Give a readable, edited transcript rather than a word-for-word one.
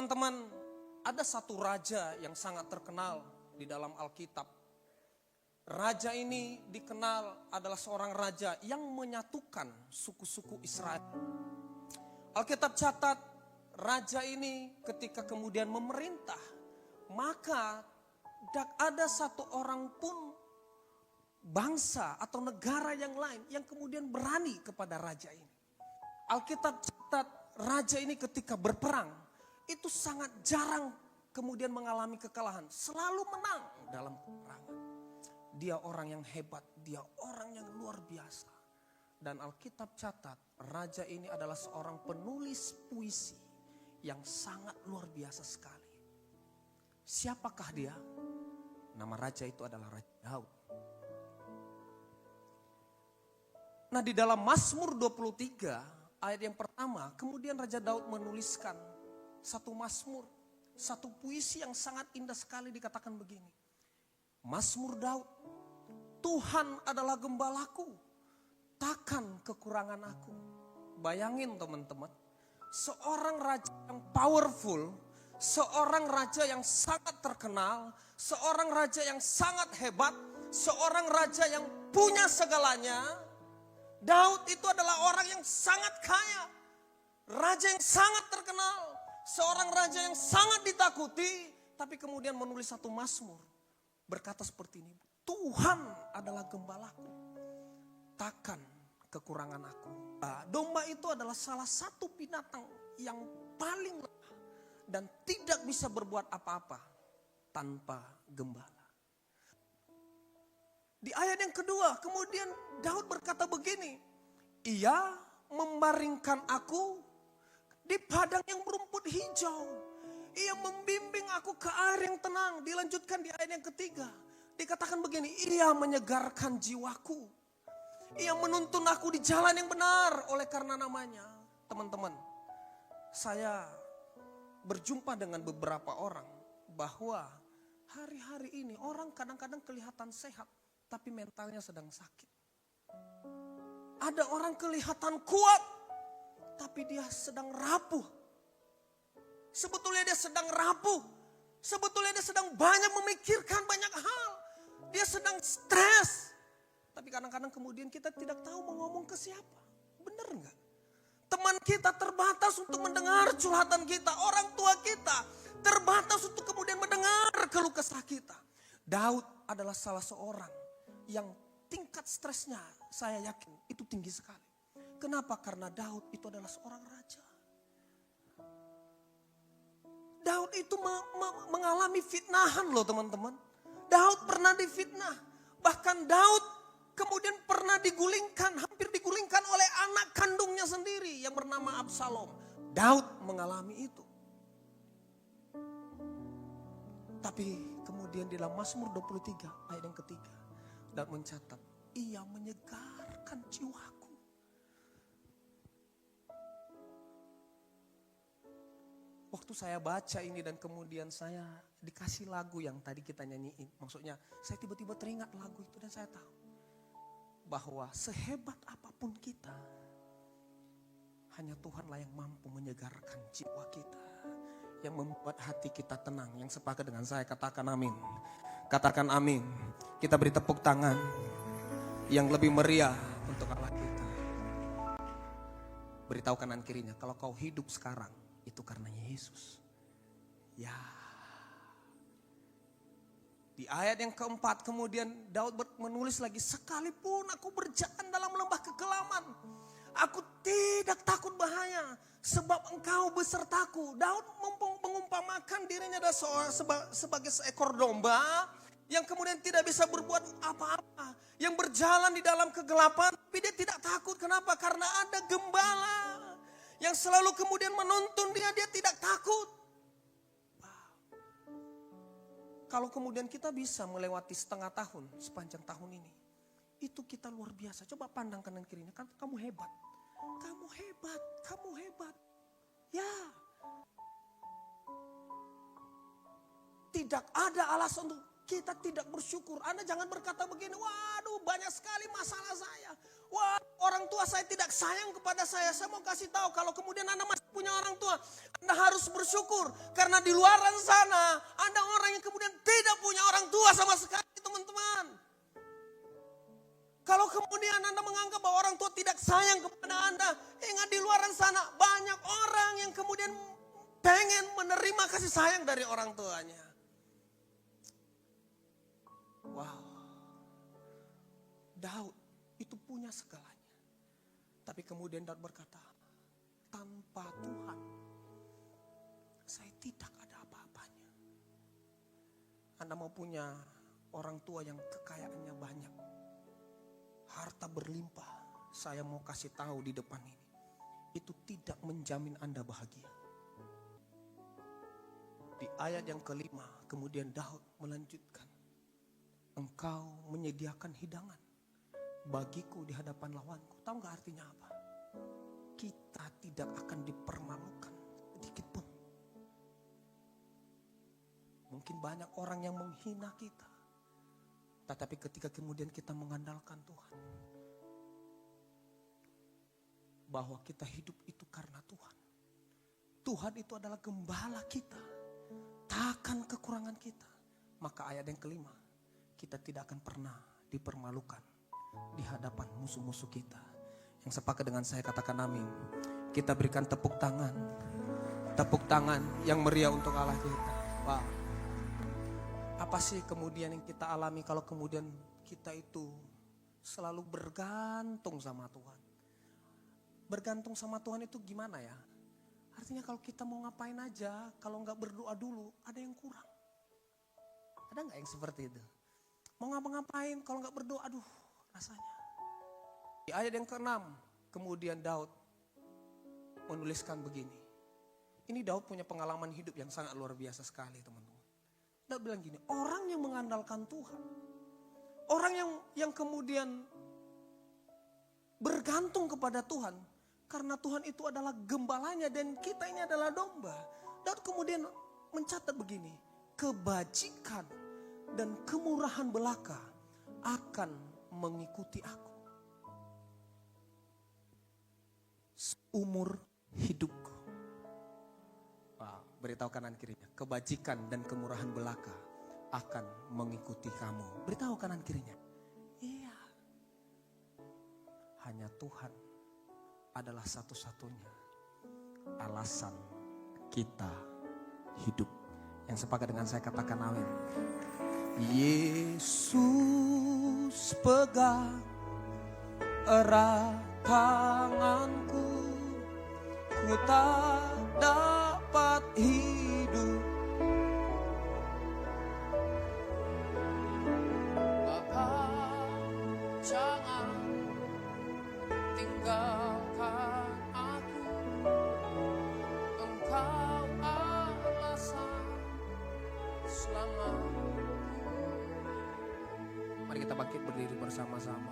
Teman-teman, ada satu raja yang sangat terkenal di dalam Alkitab. Raja ini dikenal adalah seorang raja yang menyatukan suku-suku Israel. Alkitab catat, raja ini ketika kemudian memerintah, maka tidak ada satu orang pun bangsa atau negara yang lain yang kemudian berani kepada raja ini. Alkitab catat, raja ini ketika berperang, itu sangat jarang kemudian mengalami kekalahan. Selalu menang dalam peperangan. Dia orang yang hebat, dia orang yang luar biasa. Dan Alkitab catat, raja ini adalah seorang penulis puisi yang sangat luar biasa sekali. Siapakah dia? Nama raja itu adalah Raja Daud. Nah, di dalam Mazmur 23 ayat yang pertama, kemudian Raja Daud menuliskan satu mazmur, satu puisi yang sangat indah sekali, dikatakan begini. Mazmur Daud, Tuhan adalah gembalaku, takkan kekurangan aku. Bayangin teman-teman, seorang raja yang powerful, seorang raja yang sangat terkenal, seorang raja yang sangat hebat, seorang raja yang punya segalanya. Daud itu adalah orang yang sangat kaya, raja yang sangat terkenal, seorang raja yang sangat ditakuti, tapi kemudian menulis satu mazmur berkata seperti ini, Tuhan adalah gembalaku, takkan kekurangan aku. Domba itu adalah salah satu binatang yang paling lemah dan tidak bisa berbuat apa-apa tanpa gembala. Di ayat yang kedua, kemudian Daud berkata begini, Ia membaringkan aku di padang yang berumput hijau. Ia membimbing aku ke air yang tenang. Dilanjutkan di ayat yang ketiga, dikatakan begini, Ia menyegarkan jiwaku. Ia menuntun aku di jalan yang benar oleh karena namanya. Teman-teman, saya berjumpa dengan beberapa orang bahwa hari-hari ini orang kadang-kadang kelihatan sehat, tapi mentalnya sedang sakit. Ada orang kelihatan kuat, tapi dia sedang rapuh. Sebetulnya dia sedang rapuh. Sebetulnya dia sedang banyak memikirkan banyak hal. Dia sedang stres. Tapi kadang-kadang kemudian kita tidak tahu mau ngomong ke siapa. Benar enggak? Teman kita terbatas untuk mendengar curhatan kita. Orang tua kita terbatas untuk kemudian mendengar keluh kesah kita. Daud adalah salah seorang yang tingkat stresnya saya yakin itu tinggi sekali. Kenapa? Karena Daud itu adalah seorang raja. Daud itu mengalami fitnahan loh teman-teman. Daud pernah difitnah. Bahkan Daud kemudian pernah digulingkan, hampir digulingkan oleh anak kandungnya sendiri yang bernama Absalom. Daud mengalami itu. Tapi kemudian di dalam Mazmur 23 ayat yang ketiga, Daud mencatat, Ia menyegarkan jiwaku. Waktu saya baca ini dan kemudian saya dikasih lagu yang tadi kita nyanyiin. Maksudnya saya tiba-tiba teringat lagu itu dan saya tahu bahwa sehebat apapun kita, hanya Tuhanlah yang mampu menyegarkan jiwa kita. Yang membuat hati kita tenang. Yang sepakat dengan saya katakan amin. Katakan amin. Kita beri tepuk tangan yang lebih meriah untuk Allah kita. Beritahu kanan kirinya, kalau kau hidup sekarang, itu karena Yesus. Ya. Di ayat yang keempat kemudian Daud menulis lagi, sekalipun aku berjalan dalam lembah kekelaman, aku tidak takut bahaya, sebab engkau besertaku. Daud mengumpamakan dirinya sebagai seekor domba yang kemudian tidak bisa berbuat apa-apa, yang berjalan di dalam kegelapan, tapi dia tidak takut. Kenapa? Karena ada gembala yang selalu kemudian menuntun dia tidak takut. Kalau kemudian kita bisa melewati setengah tahun, sepanjang tahun ini, itu kita luar biasa. Coba pandang kanan kirinya, kan kamu hebat. Kamu hebat, kamu hebat. Ya. Tidak ada alasan untuk kita tidak bersyukur. Anda jangan berkata begini, waduh banyak sekali masalah saya. wah orang tua saya tidak sayang kepada saya. Saya mau kasih tahu kalau kemudian Anda masih punya orang tua, Anda harus bersyukur. Karena di luar sana ada orang yang kemudian tidak punya orang tua sama sekali, teman-teman. Kalau kemudian Anda menganggap bahwa orang tua tidak sayang kepada Anda, ingat di luar sana banyak orang yang kemudian pengen menerima kasih sayang dari orang tuanya. Wow. Daud itu punya segalanya. Tapi kemudian Daud berkata, tanpa Tuhan saya tidak ada apa-apanya. Anda mau punya orang tua yang kekayaannya banyak, harta berlimpah, saya mau kasih tahu di depan ini, itu tidak menjamin Anda bahagia. Di ayat yang kelima, kemudian Daud melanjutkan, engkau menyediakan hidangan bagiku di hadapan lawanku. Tahu gak artinya apa? Kita tidak akan dipermalukan sedikit pun. Mungkin banyak orang yang menghina kita, tetapi ketika kemudian kita mengandalkan Tuhan, bahwa kita hidup itu karena Tuhan. Tuhan itu adalah gembala kita, takkan kekurangan kita. Maka ayat yang kelima, kita tidak akan pernah dipermalukan di hadapan musuh-musuh kita. Yang sepakat dengan saya katakan amin. Kita berikan tepuk tangan yang meriah untuk Allah kita. Wow. Apa sih kemudian yang kita alami kalau kemudian kita itu selalu bergantung sama Tuhan? Bergantung sama Tuhan itu gimana ya? Artinya kalau kita mau ngapain aja, kalau nggak berdoa dulu, ada yang kurang. Ada nggak yang seperti itu? Mau ngapa-ngapain, kalau nggak berdoa, aduh rasanya. Di ayat yang ke-6, kemudian Daud menuliskan begini. Ini Daud punya pengalaman hidup yang sangat luar biasa sekali, teman-teman. Daud bilang gini, orang yang mengandalkan Tuhan, orang yang kemudian bergantung kepada Tuhan, karena Tuhan itu adalah gembalanya dan kita ini adalah domba. Daud kemudian mencatat begini, kebajikan dan kemurahan belaka akan mengikuti aku seumur hidupku. Wow, beritahu kanan kirinya, kebajikan dan kemurahan belaka akan mengikuti kamu. Beritahu kanan kirinya, iya. Hanya Tuhan adalah satu-satunya alasan kita hidup. Yang sepakat dengan saya katakan amin. Yesus pegang erat tanganku, ku tak dapat hidup. Bapa, jangan tinggalkan aku, engkau alasan selamatku. Mari kita bangkit berdiri bersama-sama.